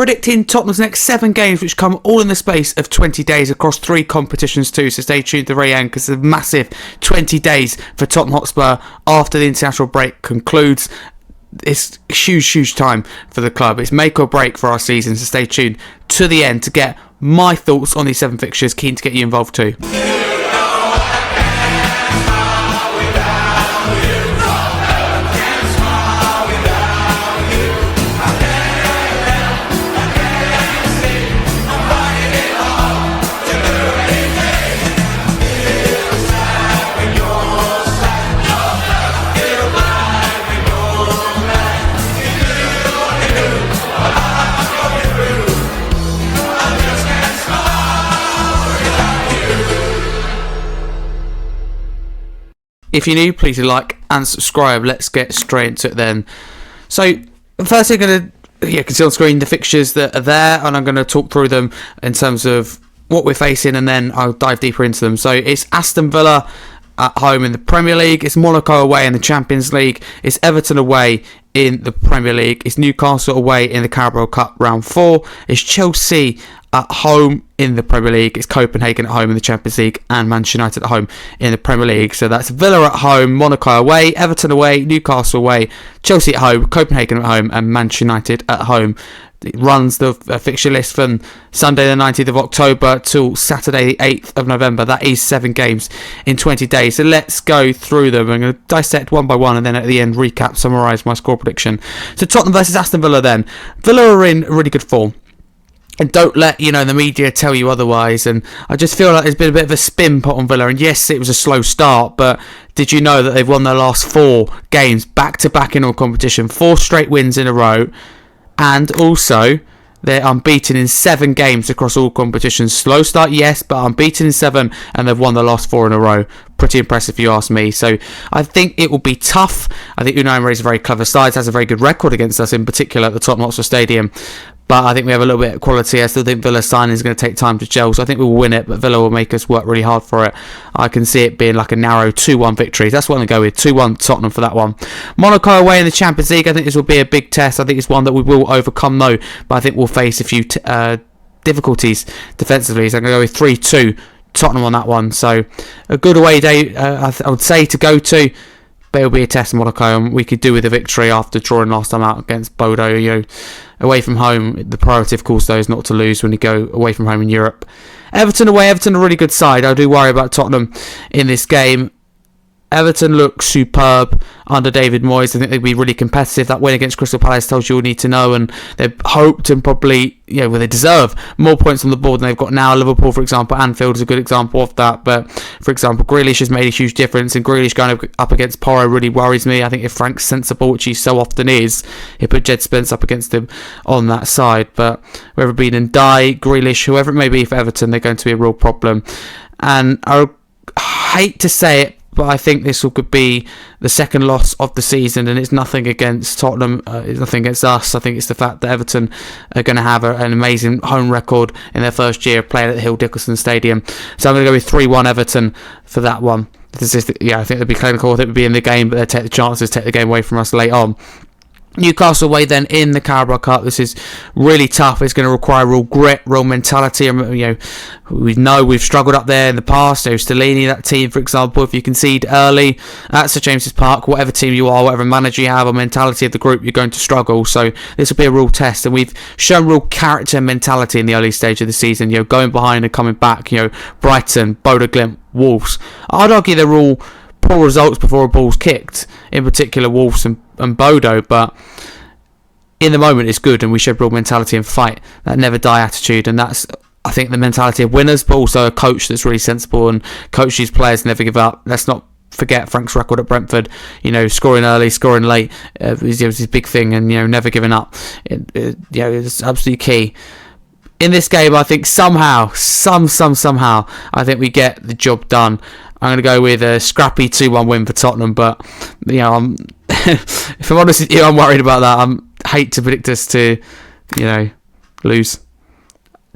predicting Tottenham's next 7 games, which come all in the space of 20 days across 3 competitions too, so stay tuned to the very end because it's a massive 20 days for Tottenham Hotspur after the international break concludes. It's huge time for the club. It's make or break for our season, so stay tuned to the end to get my thoughts on these 7 fixtures. Keen to get you involved too. If you're new, please like and subscribe. Let's get straight into it then. So, first I'm going to, you can see on screen the fixtures that are there, and I'm going to talk through them in terms of what we're facing, and then I'll dive deeper into them. So, it's Aston Villa at home in the Premier League. It's Monaco away in the Champions League. It's Everton away in the Premier League. It's Newcastle away in the Carabao Cup round 4. It's Chelsea at home in the Premier League. It's Copenhagen at home in the Champions League, and Manchester United at home in the Premier League. So that's Villa at home, Monaco away, Everton away, Newcastle away, Chelsea at home, Copenhagen at home, and Manchester United at home. It runs the fixture list from Sunday the 19th of October till Saturday the 8th of November. That is 7 games in 20 days. So let's go through them. I'm going to dissect one by one, and then at the end recap, summarise my score prediction. So Tottenham versus Aston Villa then. Villa are in really good form. And don't let, the media tell you otherwise. And I just feel like there's been a bit of a spin put on Villa. And yes, it was a slow start, but did you know that they've won their last 4 games back-to-back in all competition? 4 straight wins in a row. And also, they're unbeaten in 7 games across all competitions. Slow start, yes, but unbeaten in 7, and they've won the last 4 in a row. Pretty impressive, if you ask me. So I think it will be tough. I think Unai Emery is a very clever side, has a very good record against us, in particular at the Tottenham Hotspur Stadium. But I think we have a little bit of quality. I still think Villa's signing is going to take time to gel, so I think we will win it, but Villa will make us work really hard for it. I can see it being like a narrow 2-1 victory. That's what I'm going to go with. 2-1 Tottenham for that one. Monaco away in the Champions League. I think this will be a big test. I think it's one that we will overcome though, but I think we'll face a few difficulties defensively. So I'm going to go with 3-2 Tottenham on that one. So a good away day, I would say, to go to. But it'll be a test in Monaco, and we could do with a victory after drawing last time out against Bodo. Away from home, the priority, of course, though, is not to lose when you go away from home in Europe. Everton away. Everton a really good side. I do worry about Tottenham in this game. Everton look superb under David Moyes. I think they'd be really competitive. That win against Crystal Palace tells you all you need to know, and they've hoped and probably, they deserve more points on the board than they've got now. Liverpool, for example, Anfield is a good example of that. But, for example, Grealish has made a huge difference, and Grealish going up against Porro really worries me. I think if Frank's sensible, which he so often is, he'll put Jed Spence up against him on that side. But whether it be Ndai, Grealish, whoever it may be for Everton, they're going to be a real problem. And I hate to say it, but I think this could be the second loss of the season, and it's nothing against Tottenham, it's nothing against us. I think it's the fact that Everton are going to have an amazing home record in their first year of playing at the Hill Dickinson Stadium. So I'm going to go with 3-1 Everton for that one. I think they'd be clinical, I think they'd be in the game, but they'd take the chances, take the game away from us late on. Newcastle away then in the Carabao Cup. This is really tough. It's going to require real grit, real mentality. We know we've struggled up there in the past. Stellini, that team, for example, if you concede early at St James's Park, whatever team you are, whatever manager you have, or mentality of the group, you're going to struggle. So this will be a real test, and we've shown real character and mentality in the early stage of the season. Going behind and coming back. Brighton, Bodo Glimt, Wolves. I'd argue they're all poor results before a ball's kicked, in particular Wolves and Bodo, but in the moment it's good, and we showed real mentality and fight, that never die attitude, and that's, I think, the mentality of winners, but also a coach that's really sensible and coach these players never give up. Let's not forget Frank's record at Brentford, scoring early, scoring late, was his big thing, and never giving up. It's absolutely key. In this game, I think somehow, I think we get the job done. I'm going to go with a scrappy 2-1 win for Tottenham, but if I'm honest with you, I'm worried about that. I hate to predict us to, lose.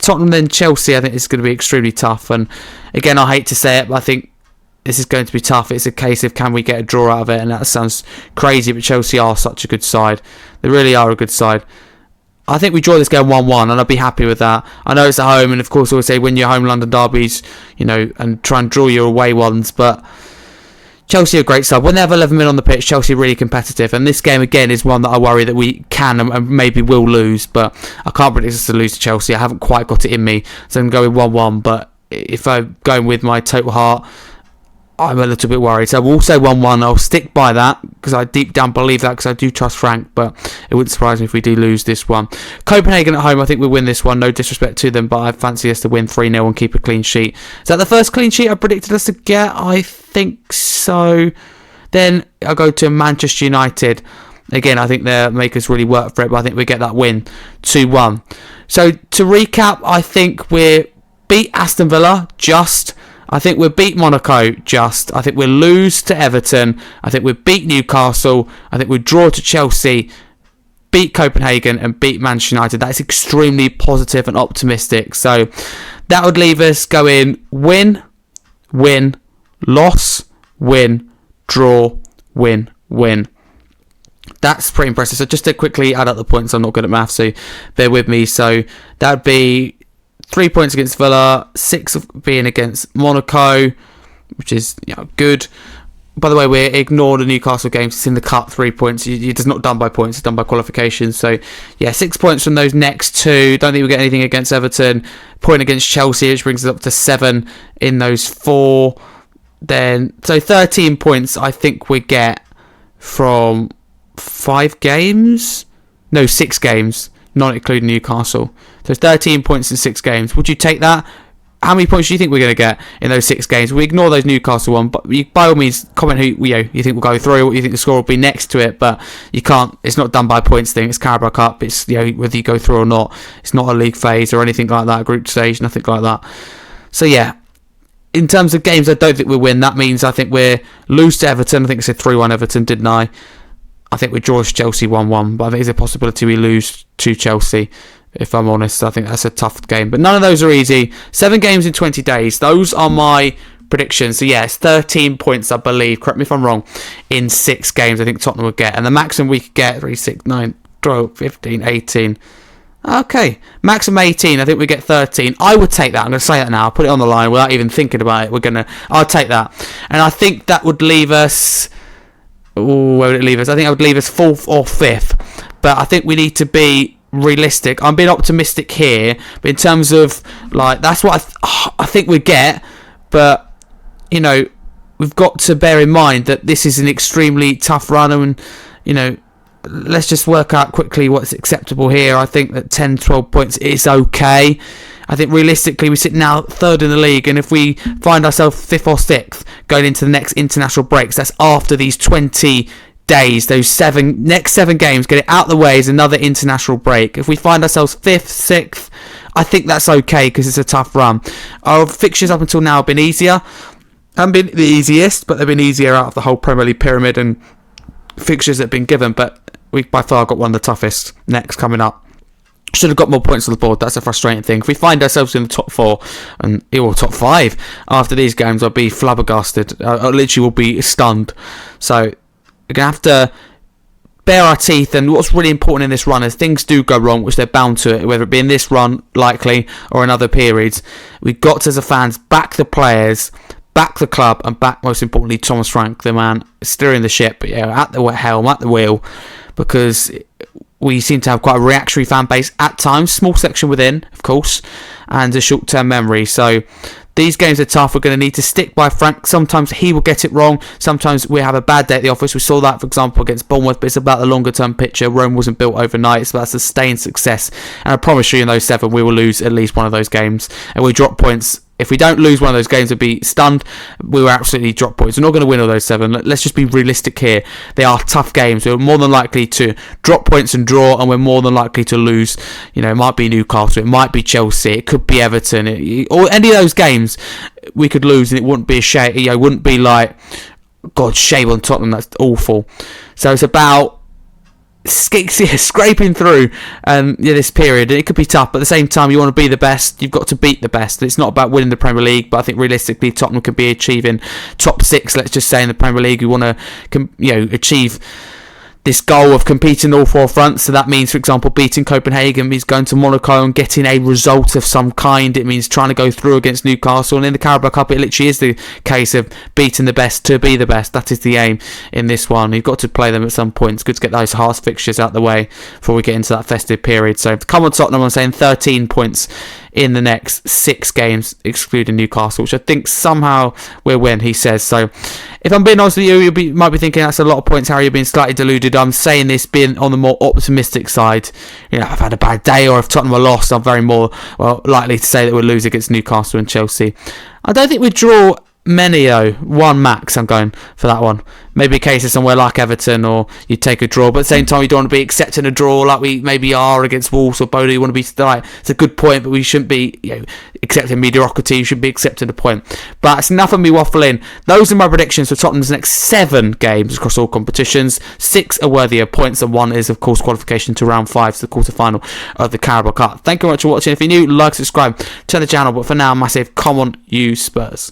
Tottenham then Chelsea, I think it's going to be extremely tough, and again, I hate to say it, but I think this is going to be tough. It's a case of can we get a draw out of it, and that sounds crazy, but Chelsea are such a good side. They really are a good side. I think we draw this game 1-1, and I'll be happy with that. I know it's at home, and of course I always say win your home London derbies, and try and draw your away ones, but Chelsea are a great side. When they have 11 men on the pitch, Chelsea are really competitive, and this game again is one that I worry that we can and maybe will lose, but I can't predict us to lose to Chelsea. I haven't quite got it in me, so I'm going 1-1, but if I'm going with my total heart, I'm a little bit worried. So we'll say 1-1. I'll stick by that because I deep down believe that because I do trust Frank, but it wouldn't surprise me if we do lose this one. Copenhagen at home, I think we'll win this one. No disrespect to them, but I fancy us to win 3-0 and keep a clean sheet. Is that the first clean sheet I predicted us to get? I think so. Then I'll go to Manchester United. Again, I think they'll make us really work for it, but I think we get that win 2-1. So to recap, I think we beat Aston Villa just. I think we'll beat Monaco just. I think we'll lose to Everton. I think we'll beat Newcastle. I think we'll draw to Chelsea, beat Copenhagen and beat Manchester United. That is extremely positive and optimistic. So that would leave us going win, win, loss, win, draw, win, win. That's pretty impressive. So just to quickly add up the points, I'm not good at maths, so bear with me. So that would be 3 points against Villa, 6 being against Monaco, which is good. By the way, we're ignoring the Newcastle games. It's in the cup, 3 points. It's not done by points, it's done by qualifications. So, 6 points from those next two. Don't think we'll get anything against Everton. Point against Chelsea, which brings us up to 7 in those 4. So 13 points I think we get from 5 games? No, 6 games, not including Newcastle. So 13 points in 6 games. Would you take that? How many points do you think we're going to get in those 6 games? We ignore those Newcastle one, but by all means, comment who you think will go through, what you think the score will be next to it. But you can't. It's not done by points thing. It's Carabao Cup. It's whether you go through or not. It's not a league phase or anything like that. Group stage, nothing like that. So in terms of games, I don't think we'll win. That means I think we're lose to Everton. I think I said 3-1 Everton, didn't I? I think we draw Chelsea 1-1, but I think there's a possibility we lose to Chelsea. If I'm honest, I think that's a tough game. But none of those are easy. 7 games in 20 days. Those are my predictions. So it's 13 points, I believe. Correct me if I'm wrong. In 6 games, I think Tottenham would get. And the maximum we could get, 3, 6, 9, 12, 15, 18. Okay. Maximum 18. I think we get 13. I would take that. I'm going to say that now. I'll put it on the line without even thinking about it. I'll take that. And I think that would leave us... Ooh, where would it leave us? I think I would leave us 4th or 5th. But I think we need to be realistic. I'm being optimistic here, but in terms of that's what I think we get. But we've got to bear in mind that this is an extremely tough run, and let's just work out quickly what's acceptable here. I think that 10-12 points is okay. I think realistically we sit now 3rd in the league, and if we find ourselves 5th or 6th going into the next international breaks, that's after these 20 days, those next 7 games, get it out the way is another international break. If we find ourselves 5th, 6th, I think that's okay because it's a tough run. Our fixtures up until now have been easier. Haven't been the easiest, but they've been easier out of the whole Premier League pyramid and fixtures that have been given, but we've by far got one of the toughest next coming up. Should have got more points on the board. That's a frustrating thing. If we find ourselves in the top 4 or top 5 after these games, I'll be flabbergasted. I literally will be stunned. So we're going to have to bare our teeth, and what's really important in this run is things do go wrong, which they're bound to it, whether it be in this run likely or in other periods. We've got to, as a fans, back the players, back the club, and back, most importantly, Thomas Frank, the man steering the ship at the helm, at the wheel, because we seem to have quite a reactionary fan base at times, small section within, of course, and a short-term memory. So these games are tough. We're going to need to stick by Frank. Sometimes he will get it wrong. Sometimes we have a bad day at the office. We saw that, for example, against Bournemouth, but it's about the longer-term picture. Rome wasn't built overnight. It's about sustained success. And I promise you in those 7, we will lose at least one of those games. And we drop points. If we don't lose one of those games and be stunned, we will absolutely drop points. We're not going to win all those 7. Let's just be realistic here. They are tough games. We're more than likely to drop points and draw, and we're more than likely to lose. It might be Newcastle, it might be Chelsea, it could be Everton, or any of those games we could lose, and it wouldn't be a shame. It wouldn't be like, God, shame on Tottenham. That's awful. So it's about scraping through this period. It could be tough, but at the same time, you want to be the best. You've got to beat the best. It's not about winning the Premier League, but I think realistically, Tottenham could be achieving top 6. Let's just say in the Premier League, we want to, achieve this goal of competing all four fronts. So that means, for example, beating Copenhagen means going to Monaco and getting a result of some kind. It means trying to go through against Newcastle. And in the Carabao Cup, it literally is the case of beating the best to be the best. That is the aim in this one. You've got to play them at some point. It's good to get those harsh fixtures out the way before we get into that festive period. So come on, Tottenham, I'm saying 13 points in the next 6 games, excluding Newcastle, which I think somehow we'll win, he says. So if I'm being honest with you, might be thinking that's a lot of points, Harry. You're being slightly deluded. I'm saying this being on the more optimistic side. I've had a bad day, or if Tottenham are lost, I'm very more likely to say that we'll lose against Newcastle and Chelsea. I don't think we draw many, though. 1 max, I'm going for that one. Maybe a case of somewhere like Everton, or you take a draw, but at the same time you don't want to be accepting a draw like we maybe are against Wolves or Bowley. You want to be like, it's a good point, but we shouldn't be accepting mediocrity. You should be accepting a point. But it's enough of me waffling. Those are my predictions for Tottenham's next 7 games across all competitions. 6 are worthy of points, and 1 is of course qualification to round 5, to the quarter-final of the Carabao Cup. Thank you very much for watching. If you're new, like, subscribe, turn the channel, but for now, massive come on you Spurs.